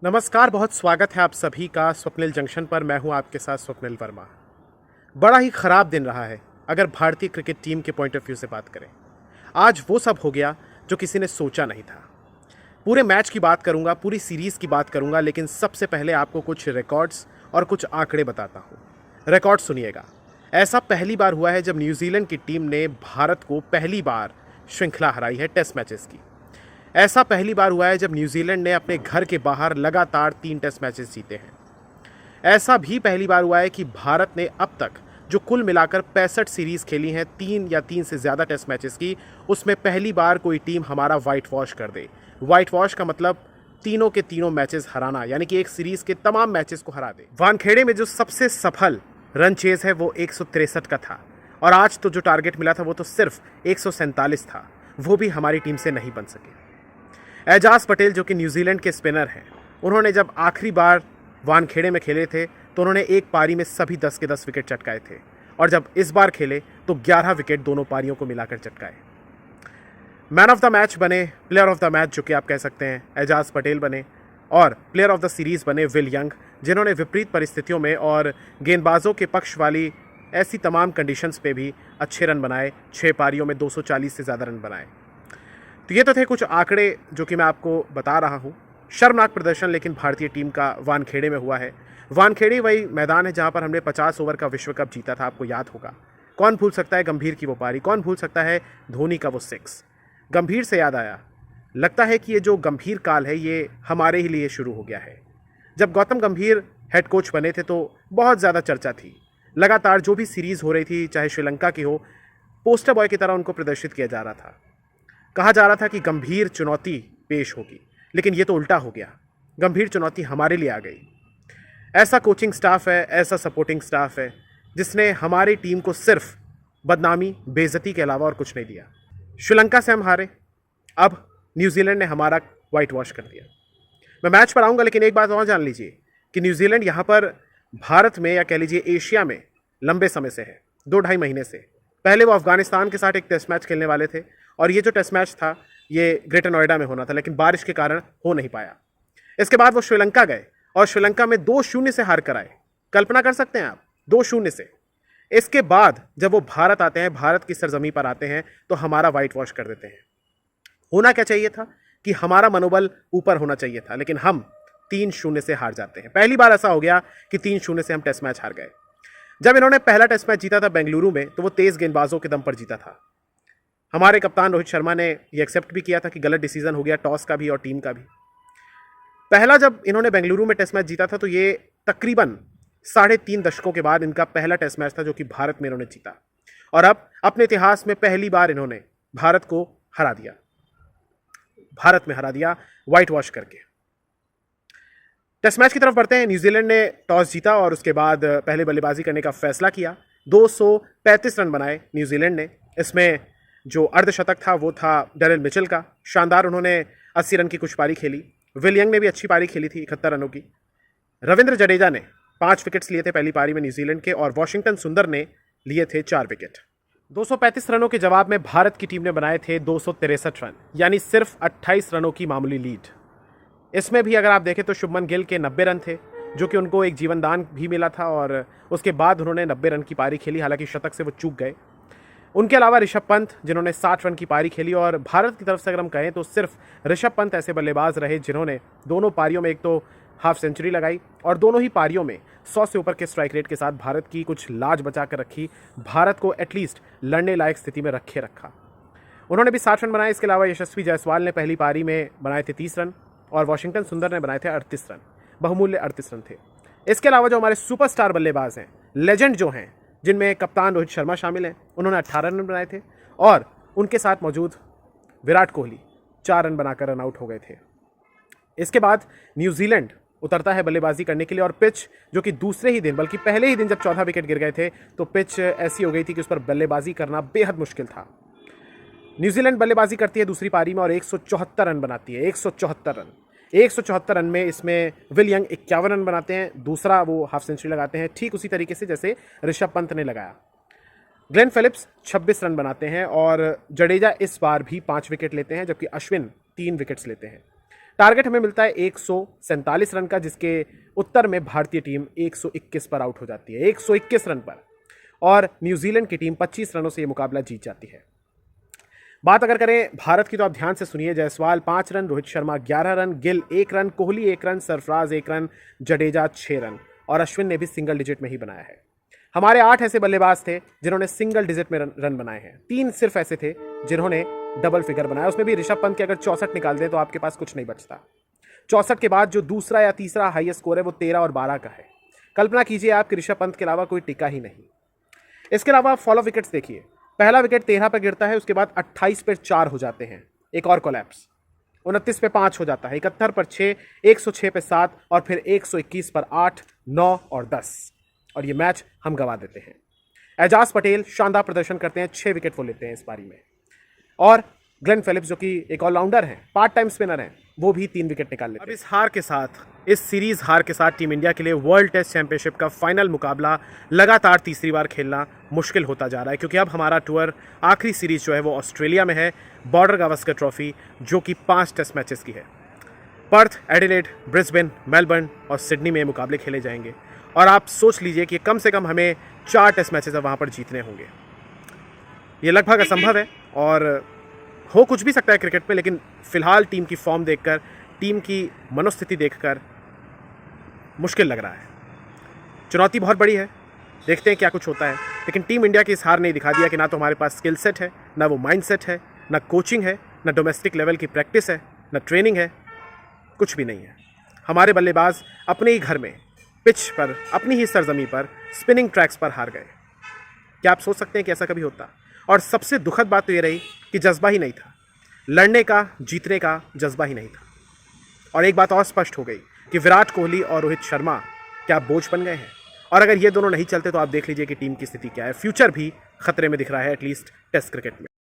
नमस्कार, बहुत स्वागत है आप सभी का स्वप्निल जंक्शन पर। मैं हूं आपके साथ स्वप्निल वर्मा। बड़ा ही ख़राब दिन रहा है अगर भारतीय क्रिकेट टीम के पॉइंट ऑफ व्यू से बात करें। आज वो सब हो गया जो किसी ने सोचा नहीं था। पूरे मैच की बात करूंगा, पूरी सीरीज़ की बात करूंगा, लेकिन सबसे पहले आपको कुछ रिकॉर्ड्स और कुछ आंकड़े बताता हूं। रिकॉर्ड सुनिएगा। ऐसा पहली बार हुआ है जब न्यूजीलैंड की टीम ने भारत को पहली बार श्रृंखला हराई है टेस्ट मैचेस की। ऐसा पहली बार हुआ है जब न्यूजीलैंड ने अपने घर के बाहर लगातार 3 टेस्ट मैचेस जीते हैं। ऐसा भी पहली बार हुआ है कि भारत ने अब तक जो कुल मिलाकर 65 सीरीज़ खेली हैं, 3 या 3 से ज़्यादा टेस्ट मैचेस की, उसमें पहली बार कोई टीम हमारा वाइट वॉश कर दे। वाइट वॉश का मतलब तीनों के तीनों मैचेस हराना, यानी कि एक सीरीज़ के तमाम मैचेस को हरा दे। वानखेड़े में जो सबसे सफल रन चेज है वो 163 का था, और आज तो जो टारगेट मिला था वो तो सिर्फ 147 था। वो भी हमारी टीम से नहीं बन सके। एजाज पटेल, जो कि न्यूजीलैंड के स्पिनर हैं, उन्होंने जब आखिरी बार वानखेड़े में खेले थे तो उन्होंने एक पारी में सभी 10 के 10 विकेट चटकाए थे, और जब इस बार खेले तो 11 विकेट दोनों पारियों को मिलाकर चटकाए। मैन ऑफ द मैच बने, प्लेयर ऑफ द मैच जो कि आप कह सकते हैं, एजाज पटेल बने, और प्लेयर ऑफ द सीरीज़ बने विल यंग, जिन्होंने विपरीत परिस्थितियों में और गेंदबाजों के पक्ष वाली ऐसी तमाम कंडीशंस पे भी अच्छे रन बनाए। 6 पारियों में 240 से ज़्यादा रन बनाए। तो ये तो थे कुछ आंकड़े जो कि मैं आपको बता रहा हूँ। शर्मनाक प्रदर्शन लेकिन भारतीय टीम का वानखेड़े में हुआ है। वानखेड़े वही मैदान है जहाँ पर हमने 50 ओवर का विश्व कप जीता था, आपको याद होगा। कौन भूल सकता है गंभीर की वो पारी, कौन भूल सकता है धोनी का वो 6। गंभीर से याद आया, लगता है कि ये जो गंभीर काल है ये हमारे ही लिए शुरू हो गया है। जब गौतम गंभीर हेड कोच बने थे तो बहुत ज़्यादा चर्चा थी। लगातार जो भी सीरीज़ हो रही थी, चाहे श्रीलंका की हो, पोस्टर बॉय की तरह उनको प्रदर्शित किया जा रहा था। कहा जा रहा था कि गंभीर चुनौती पेश होगी, लेकिन ये तो उल्टा हो गया। गंभीर चुनौती हमारे लिए आ गई। ऐसा कोचिंग स्टाफ है, ऐसा सपोर्टिंग स्टाफ है जिसने हमारी टीम को सिर्फ बदनामी, बेइज्जती के अलावा और कुछ नहीं दिया। श्रीलंका से हम हारे, अब न्यूजीलैंड ने हमारा वाइट वॉश कर दिया। मैं मैच पर आऊँगा, लेकिन एक बात और जान लीजिए कि न्यूजीलैंड यहाँ पर भारत में, या कह लीजिए एशिया में, लंबे समय से है, 2-2.5 महीने से। पहले वो अफगानिस्तान के साथ एक टेस्ट मैच खेलने वाले थे, और ये जो टेस्ट मैच था ये ग्रेटर नोएडा में होना था, लेकिन बारिश के कारण हो नहीं पाया। इसके बाद वो श्रीलंका गए और श्रीलंका में 2-0 से हार कर आए। कल्पना कर सकते हैं आप, 2-0 से। इसके बाद जब वो भारत आते हैं, भारत की सरजमी पर आते हैं, तो हमारा वाइट वॉश कर देते हैं। होना क्या चाहिए था कि हमारा मनोबल ऊपर होना चाहिए था, लेकिन हम 3-0 से हार जाते हैं। पहली बार ऐसा हो गया कि 3-0 से हम टेस्ट मैच हार गए। जब इन्होंने पहला टेस्ट मैच जीता था बेंगलुरु में, तो वो तेज गेंदबाजों के दम पर जीता था। हमारे कप्तान रोहित शर्मा ने ये एक्सेप्ट भी किया था कि गलत डिसीजन हो गया, टॉस का भी और टीम का भी। पहला जब इन्होंने बेंगलुरु में टेस्ट मैच जीता था तो ये तकरीबन 3.5 दशकों के बाद इनका पहला टेस्ट मैच था जो कि भारत में इन्होंने जीता, और अब अपने इतिहास में पहली बार इन्होंने भारत को हरा दिया, भारत में हरा दिया वाइट वॉश करके। टेस्ट मैच की तरफ बढ़ते हैं। न्यूजीलैंड ने टॉस जीता और उसके बाद पहले बल्लेबाजी करने का फैसला किया। 235 रन बनाए न्यूजीलैंड ने। इसमें जो अर्धशतक था वो था डेरिल मिचेल का, शानदार। उन्होंने 80 रन की कुछ पारी खेली। विल यंग ने भी अच्छी पारी खेली थी, 71 रनों की। रविंद्र जडेजा ने 5 विकेट्स लिए थे पहली पारी में न्यूजीलैंड के, और वॉशिंगटन सुंदर ने लिए थे 4 विकेट। 235 रनों के जवाब में भारत की टीम ने बनाए थे 263 रन, यानी सिर्फ 28 रनों की मामूली लीड। इसमें भी अगर आप देखें तो शुभमन गिल के 90 रन थे, जो कि उनको एक जीवनदान भी मिला था, और उसके बाद उन्होंने 90 रन की पारी खेली, हालांकि शतक से वो चूक गए। उनके अलावा ऋषभ पंत, जिन्होंने 60 रन की पारी खेली, और भारत की तरफ से अगर हम कहें तो सिर्फ ऋषभ पंत ऐसे बल्लेबाज रहे जिन्होंने दोनों पारियों में एक तो हाफ सेंचुरी लगाई, और दोनों ही पारियों में 100 से ऊपर के स्ट्राइक रेट के साथ भारत की कुछ लाज बचा कर रखी, भारत को एटलीस्ट लड़ने लायक स्थिति में रखा। उन्होंने भी 60 रन बनाए। इसके अलावा यशस्वी जायसवाल ने पहली पारी में बनाए थे 30 रन, और वॉशिंगटन सुंदर ने बनाए थे 38 रन। बहुमूल्य 38 रन थे। इसके अलावा जो हमारे सुपरस्टार बल्लेबाज हैं, लेजेंड जो हैं, जिनमें कप्तान रोहित शर्मा शामिल हैं, उन्होंने 18 रन बनाए थे, और उनके साथ मौजूद विराट कोहली 4 रन बनाकर रन आउट हो गए थे। इसके बाद न्यूजीलैंड उतरता है बल्लेबाजी करने के लिए, और पिच जो कि दूसरे ही दिन, बल्कि पहले ही दिन जब 14 विकेट गिर गए थे, तो पिच ऐसी हो गई थी कि उस पर बल्लेबाजी करना बेहद मुश्किल था। न्यूजीलैंड बल्लेबाजी करती है दूसरी पारी में और 174 रन बनाती है। 174 रन में इसमें विल यंग 51 रन बनाते हैं, दूसरा वो हाफ सेंचुरी लगाते हैं, ठीक उसी तरीके से जैसे ऋषभ पंत ने लगाया। ग्लेन फिलिप्स 26 रन बनाते हैं, और जडेजा इस बार भी 5 विकेट लेते हैं, जबकि अश्विन 3 विकेट्स लेते हैं। टारगेट हमें मिलता है 147 रन का, जिसके उत्तर में भारतीय टीम 121 पर आउट हो जाती है, 121 रन पर, और न्यूजीलैंड की टीम 25 रनों से ये मुकाबला जीत जाती है। बात अगर करें भारत की तो आप ध्यान से सुनिए। Jaiswal 5 run, Rohit Sharma 11 run, Gill 1 run, Kohli 1 run, Sarfaraz 1 run, Jadeja 6 run और अश्विन ने भी सिंगल डिजिट में ही बनाया है। हमारे 8 ऐसे बल्लेबाज थे जिन्होंने सिंगल डिजिट में रन बनाए हैं, 3 सिर्फ ऐसे थे जिन्होंने डबल फिगर बनाया। उसमें भी ऋषभ पंत के अगर 64 निकाल दें तो आपके पास कुछ नहीं बचता। 64 के बाद जो दूसरा या तीसरा हाईएस्ट स्कोर है वो 13 और 12 का है। कल्पना कीजिए आप कि ऋषभ पंत के अलावा कोई टिका ही नहीं। इसके अलावा आप फॉलो विकेट्स देखिए। पहला विकेट 13 पर गिरता है, उसके बाद 28 पर 4 हो जाते हैं, एक और कोलैप्स, 29 पे 5 हो जाता है, 71 पर 6, 106 पे 7 और फिर 121 पर 8, 9 और 10, और ये मैच हम गंवा देते हैं। एजाज पटेल शानदार प्रदर्शन करते हैं, 6 विकेट वो लेते हैं इस पारी में, और ग्लेन फिलिप्स जो कि एक ऑलराउंडर हैं, पार्ट टाइम स्पिनर हैं, वो भी 3 विकेट निकाल लेते हैं। अब इस हार के साथ, इस सीरीज हार के साथ टीम इंडिया के लिए वर्ल्ड टेस्ट चैंपियनशिप का फाइनल मुकाबला लगातार तीसरी बार खेलना मुश्किल होता जा रहा है, क्योंकि अब हमारा टूर आखिरी सीरीज जो है वो ऑस्ट्रेलिया में है, बॉर्डर गावस्कर ट्रॉफी, जो कि 5 टेस्ट मैचेस की है। पर्थ, एडिलेड, ब्रिस्बेन, मेलबर्न और सिडनी में मुकाबले खेले जाएंगे, और आप सोच लीजिए कि कम से कम हमें 4 टेस्ट मैचेस अब वहाँ पर जीतने होंगे। ये लगभग असंभव है और हो कुछ भी सकता है क्रिकेट में, लेकिन फिलहाल टीम की फॉर्म देखकर, टीम की मनोस्थिति देखकर मुश्किल लग रहा है। चुनौती बहुत बड़ी है, देखते हैं क्या कुछ होता है, लेकिन टीम इंडिया की इस हार ने दिखा दिया कि ना तो हमारे पास स्किल सेट है, ना वो माइंड सेट है, ना कोचिंग है, ना डोमेस्टिक लेवल की प्रैक्टिस है, ना ट्रेनिंग है, कुछ भी नहीं है। हमारे बल्लेबाज अपने ही घर में, पिच पर, अपनी ही सरजमी पर, स्पिनिंग ट्रैक्स पर हार गए। क्या आप सोच सकते हैं कि ऐसा कभी होता? और सबसे दुखद बात तो ये रही कि जज्बा ही नहीं था, लड़ने का, जीतने का जज्बा ही नहीं था। और एक बात और स्पष्ट हो गई कि विराट कोहली और रोहित शर्मा क्या बोझ बन गए हैं, और अगर ये दोनों नहीं चलते तो आप देख लीजिए कि टीम की स्थिति क्या है। फ्यूचर भी खतरे में दिख रहा है, एटलीस्ट टेस्ट क्रिकेट में।